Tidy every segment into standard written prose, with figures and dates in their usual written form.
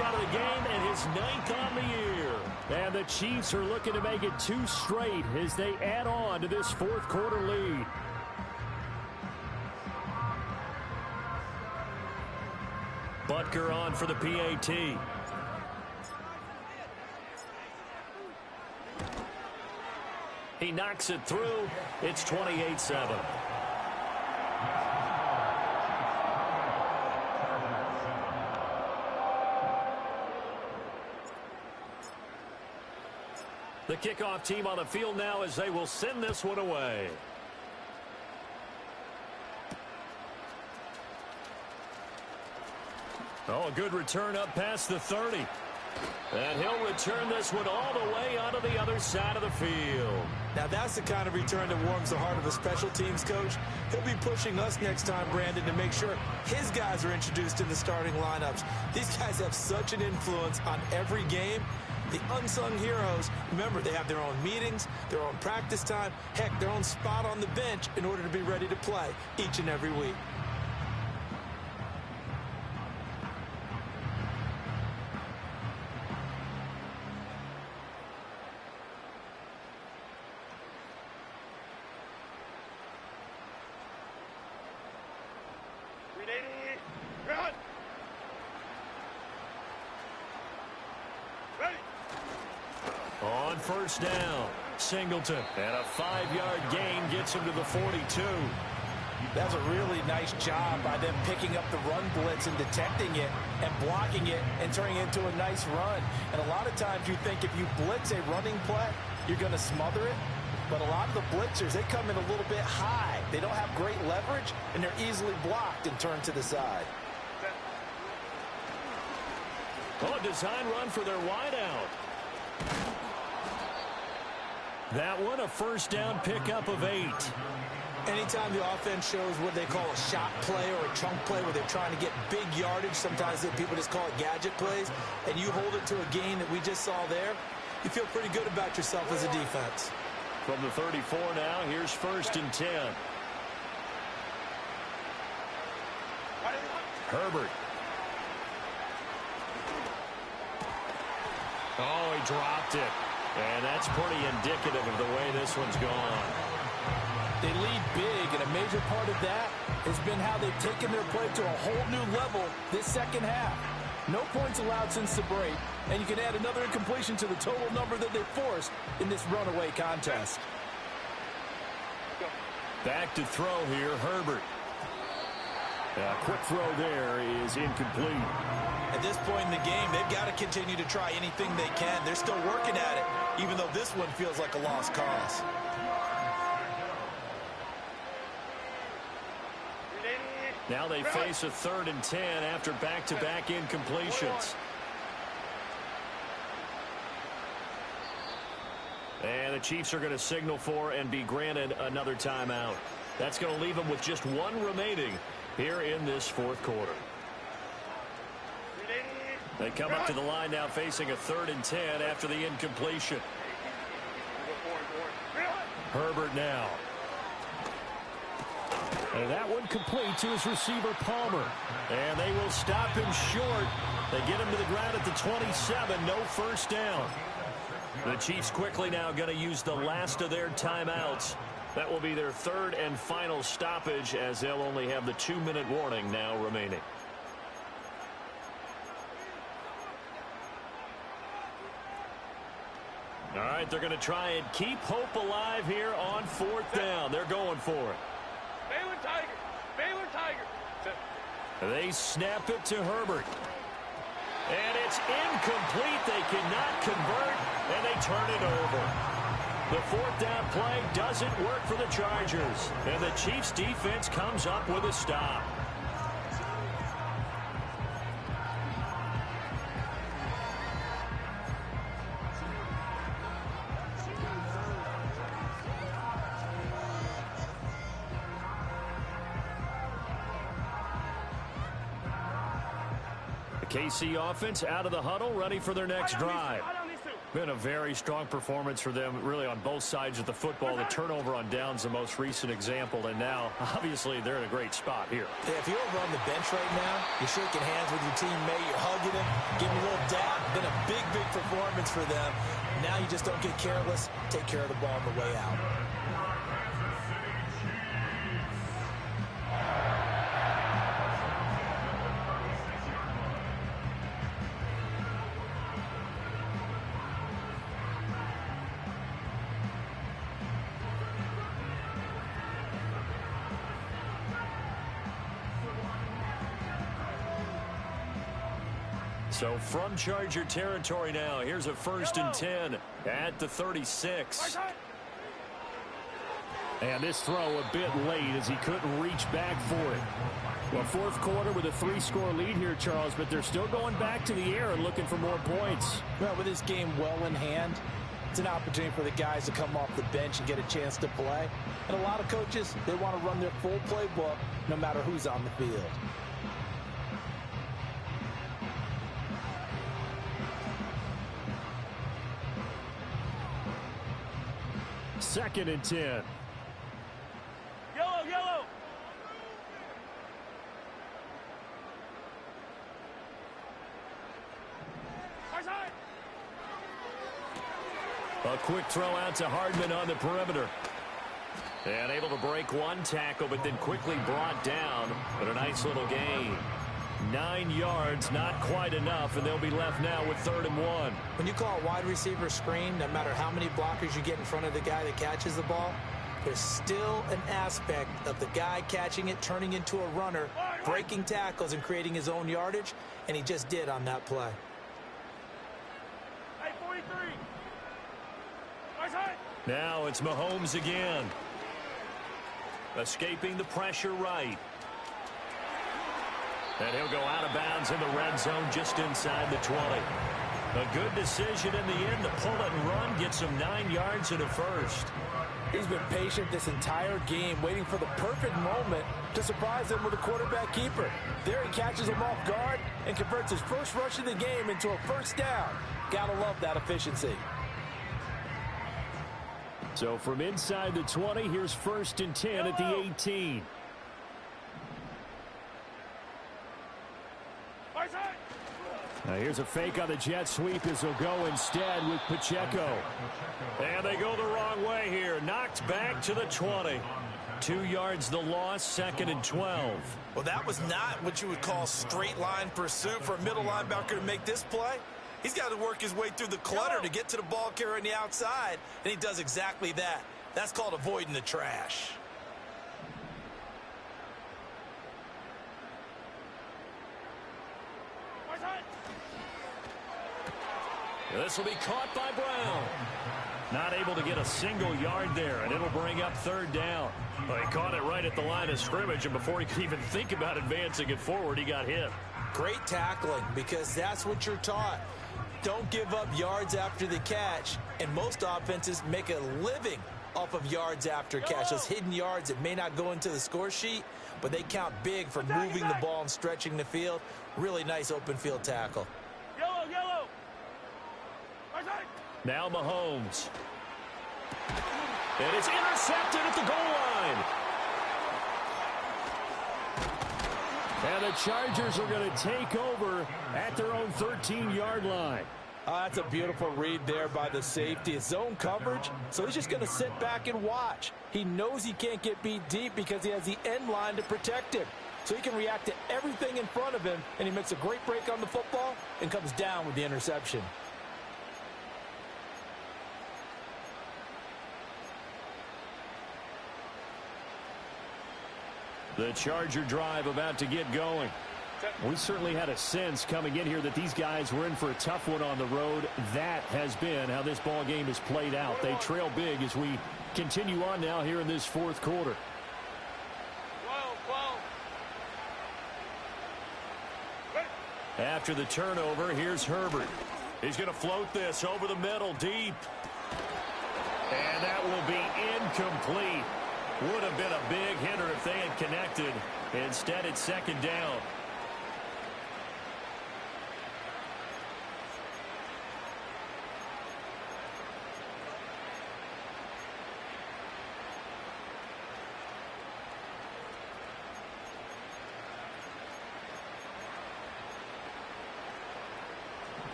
out of the game and his 9th on the year. And the Chiefs are looking to make it 2 straight as they add on to this fourth quarter lead. Butker on for the PAT. He knocks it through. It's 28-7. The kickoff team on the field now as they will send this one away. Oh, a good return up past the 30. And he'll return this one all the way onto the other side of the field. Now that's the kind of return that warms the heart of a special teams coach. He'll be pushing us next time, Brandon, to make sure his guys are introduced in the starting lineups. These guys have such an influence on every game. The unsung heroes, remember, they have their own meetings, their own practice time, heck, their own spot on the bench in order to be ready to play each and every week. On first down, Singleton. And a 5-yard gain gets him to the 42. That's a really nice job by them picking up the run blitz and detecting it and blocking it and turning it into a nice run. And a lot of times you think if you blitz a running play, you're going to smother it. But a lot of the blitzers, they come in a little bit high. They don't have great leverage, and they're easily blocked and turned to the side. Oh, a design run for their wideout. That one, a first down pickup of 8. Anytime the offense shows what they call a shot play or a chunk play where they're trying to get big yardage, sometimes people just call it gadget plays, and you hold it to a gain that we just saw there, you feel pretty good about yourself as a defense. From the 34 now, here's first and 10. Herbert. Oh, he dropped it. And that's pretty indicative of the way this one's gone. They lead big, and a major part of that has been how they've taken their play to a whole new level this second half. No points allowed since the break, and you can add another incompletion to the total number that they forced in this runaway contest. Back to throw here, Herbert. A quick throw there is incomplete. At this point in the game, they've got to continue to try anything they can. They're still working at it, even though this one feels like a lost cause. Now they face a 3rd and 10 after back-to-back incompletions. And the Chiefs are going to signal for and be granted another timeout. That's going to leave them with just one remaining here in this fourth quarter. They come up to the line now facing a 3rd and 10 after the incompletion. Herbert now. And that one complete to his receiver, Palmer. And they will stop him short. They get him to the ground at the 27. No first down. The Chiefs quickly now going to use the last of their timeouts. That will be their 3rd and final stoppage as they'll only have the 2-minute warning now remaining. All right, they're going to try and keep hope alive here on 4th down. They're going for it. Baylor Tiger. Baylor Tiger. They snap it to Herbert. And it's incomplete. They cannot convert, and they turn it over. The 4th down play doesn't work for the Chargers. And the Chiefs defense comes up with a stop. KC offense out of the huddle, ready for their next drive. Been a very strong performance for them, really, on both sides of the football. The turnover on downs, the most recent example, and now, obviously, they're in a great spot here. Yeah, if you're over on the bench right now, you're shaking hands with your teammate, you're hugging him, giving him a little dab. Been a big, big performance for them. Now you just don't get careless. Take care of the ball on the way out. So from Charger territory now, here's a 1st and 10 at the 36. And this throw a bit late as he couldn't reach back for it. Well, fourth quarter with a 3-score lead here, Charles, but they're still going back to the air and looking for more points. Well, with this game well in hand, it's an opportunity for the guys to come off the bench and get a chance to play. And a lot of coaches, they want to run their full playbook no matter who's on the field. 2nd and 10. Yellow, yellow. A quick throw out to Hardman on the perimeter. And able to break one tackle, but then quickly brought down. But a nice little gain. 9 yards, not quite enough, and they'll be left now with 3rd and 1. When you call a wide receiver screen, no matter how many blockers you get in front of the guy that catches the ball, there's still an aspect of the guy catching it, turning into a runner, breaking tackles and creating his own yardage, and he just did on that play. Hey, 43. Right side. Now it's Mahomes again. Escaping the pressure right. And he'll go out of bounds in the red zone just inside the 20. A good decision in the end to pull it and run, get some 9 yards and a first. He's been patient this entire game, waiting for the perfect moment to surprise him with a quarterback keeper. There he catches him off guard and converts his first rush of the game into a first down. Gotta love that efficiency. So from inside the 20, here's 1st and 10 at the 18. Now here's a fake on the jet sweep as they'll go instead with Pacheco. And they go the wrong way here. Knocked back to the 20. 2 yards the loss, 2nd and 12. Well, that was not what you would call straight line pursuit for a middle linebacker to make this play. He's got to work his way through the clutter to get to the ball carrier on the outside, and he does exactly that. That's called avoiding the trash. This will be caught by Brown. Not able to get a single yard there, and it'll bring up 3rd down. Well, he caught it right at the line of scrimmage, and before he could even think about advancing it forward, he got hit. Great tackling, because that's what you're taught. Don't give up yards after the catch, and most offenses make a living off of yards after catch. Those hidden yards that may not go into the score sheet, but they count big for moving the ball and stretching the field. Really nice open field tackle. Yellow, yellow. Right side. Now Mahomes. And it's intercepted at the goal line. And the Chargers are going to take over at their own 13-yard line. That's a beautiful read there by the safety. It's zone coverage, so he's just going to sit back and watch. He knows he can't get beat deep because he has the end line to protect him. So he can react to everything in front of him, and he makes a great break on the football and comes down with the interception. The Charger drive about to get going. We certainly had a sense coming in here that these guys were in for a tough one on the road. That has been how this ball game has played out. They trail big as we continue on now here in this 4th quarter. 12. After the turnover, here's Herbert. He's going to float this over the middle, deep. And that will be incomplete. Would have been a big hitter if they had connected. Instead, it's 2nd down.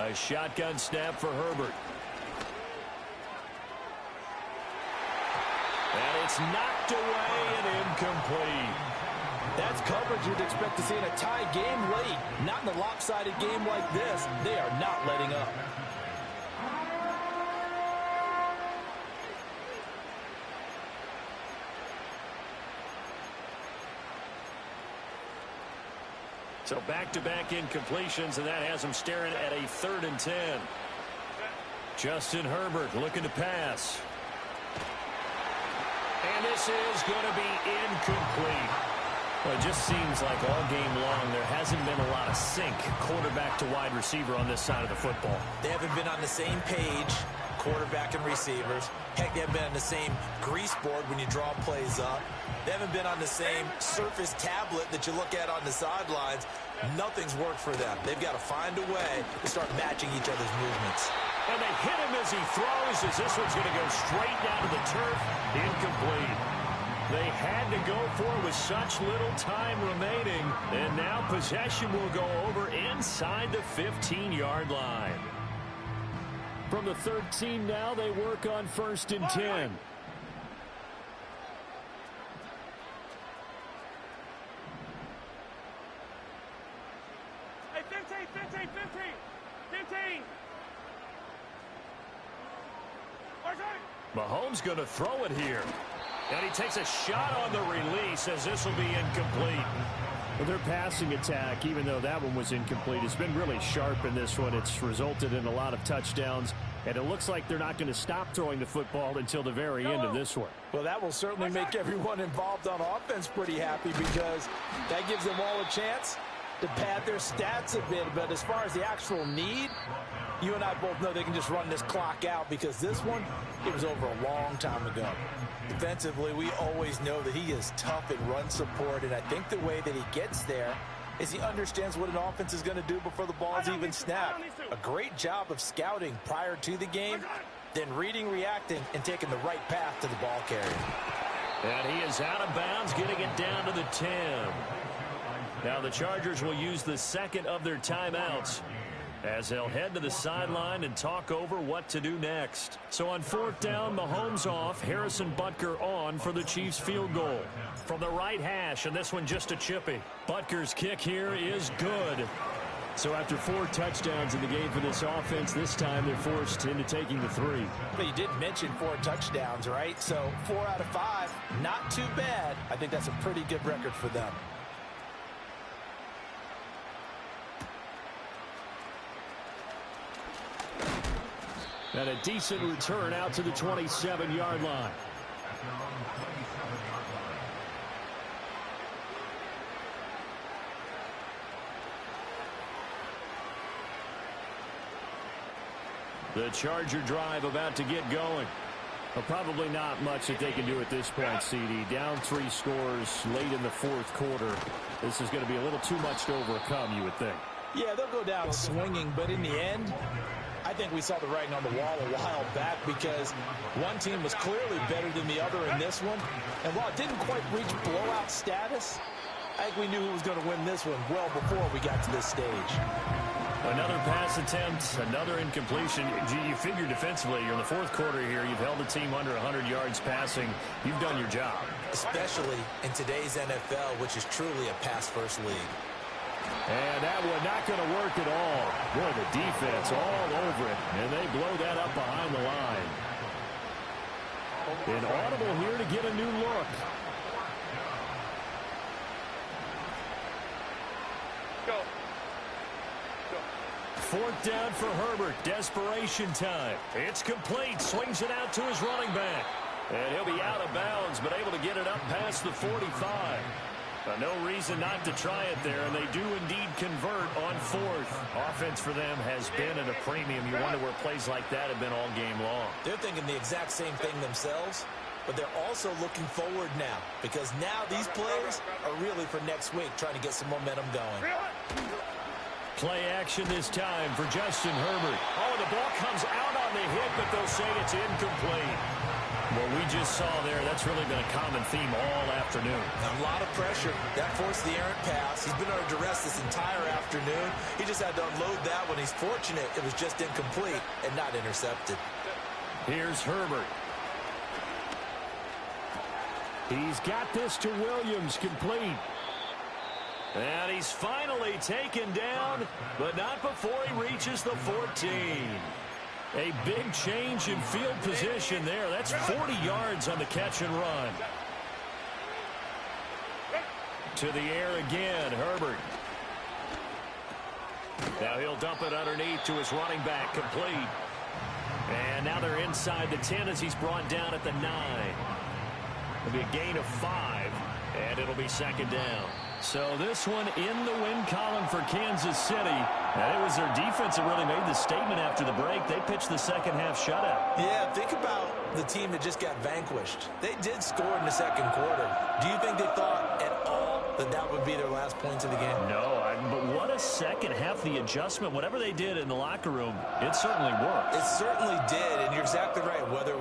A shotgun snap for Herbert. And it's knocked away and incomplete. That's coverage you'd expect to see in a tie game late. Not in a lopsided game like this. They are not letting up. So back-to-back incompletions, and that has them staring at a 3rd and 10. Justin Herbert looking to pass. And this is going to be incomplete. Well, it just seems like all game long there hasn't been a lot of sync quarterback to wide receiver on this side of the football. They haven't been on the same page, quarterback and receivers. Heck, they haven't been on the same grease board when you draw plays up. They haven't been on the same surface tablet that you look at on the sidelines. Nothing's worked for them. They've got to find a way to start matching each other's movements. And they hit him as he throws, as this one's going to go straight down to the turf. Incomplete. They had to go for it with such little time remaining. And now possession will go over inside the 15-yard line. From the 13 now, they work on 1st and 10. Hey, 15. 15. Mahomes going to throw it here. And he takes a shot on the release as this will be incomplete. Well, their passing attack, even though that one was incomplete, has been really sharp in this one. It's resulted in a lot of touchdowns, and it looks like they're not going to stop throwing the football until the very end of this one. Well, that will certainly make everyone involved on offense pretty happy because that gives them all a chance to pad their stats a bit. But as far as the actual need, you and I both know they can just run this clock out because this one, it was over a long time ago. Defensively, we always know that he is tough in run support, and I think the way that he gets there is he understands what an offense is going to do before the ball is even snapped. A great job of scouting prior to the game, then reading, reacting, and taking the right path to the ball carrier. And he is out of bounds, getting it down to the 10. Now the Chargers will use the second of their timeouts as they'll head to the sideline and talk over what to do next. So on 4th down, Mahomes off, Harrison Butker on for the Chiefs field goal. From the right hash, and this one just a chippy. Butker's kick here is good. So after 4 touchdowns in the game for this offense, this time they're forced into taking the 3. But you did mention 4 touchdowns, right? So 4 out of 5, not too bad. I think that's a pretty good record for them. And a decent return out to the 27-yard line. The Charger drive about to get going. Well, probably not much that they can do at this point, CD. Down 3 scores late in the 4th quarter. This is going to be a little too much to overcome, you would think. Yeah, they'll go down swinging, but in the end, I think we saw the writing on the wall a while back because one team was clearly better than the other in this one. And while it didn't quite reach blowout status, I think we knew who was going to win this one well before we got to this stage. Another pass attempt, another incompletion. You figure defensively, you're in the 4th quarter here. You've held the team under 100 yards passing. You've done your job. Especially in today's NFL, which is truly a pass-first league. And that one not going to work at all. Boy, the defense all over it, and they blow that up behind the line. An audible here to get a new look. Go. 4th down for Herbert. Desperation time. It's complete. Swings it out to his running back. And he'll be out of bounds, but able to get it up past the 45. No reason not to try it there, and they do indeed convert on 4th. Offense for them has been at a premium. You wonder where plays like that have been all game long. They're thinking the exact same thing themselves, but they're also looking forward now because now these plays are really for next week, trying to get some momentum going. Play action this time for Justin Herbert. Oh, the ball comes out on the hit, but they'll say it's incomplete. What we just saw there, that's really been a common theme all afternoon. A lot of pressure. That forced the errant pass. He's been under duress this entire afternoon. He just had to unload that one. He's fortunate it was just incomplete and not intercepted. Here's Herbert. He's got this to Williams, complete. And he's finally taken down, but not before he reaches the 14. A big change in field position there. That's 40 yards on the catch and run. To the air again, Herbert. Now he'll dump it underneath to his running back, complete. And now they're inside the 10 as he's brought down at the 9. It'll be a gain of 5, and it'll be second down. So this one in the win column for Kansas City. And it was their defense that really made the statement after the break. They pitched the second half shutout. Yeah, think about the team that just got vanquished. They did score in the second quarter. Do you think they thought at all that that would be their last points of the game? No, but what a second half. The adjustment, whatever they did in the locker room, it certainly worked. It certainly did, and you're exactly right. Whether it was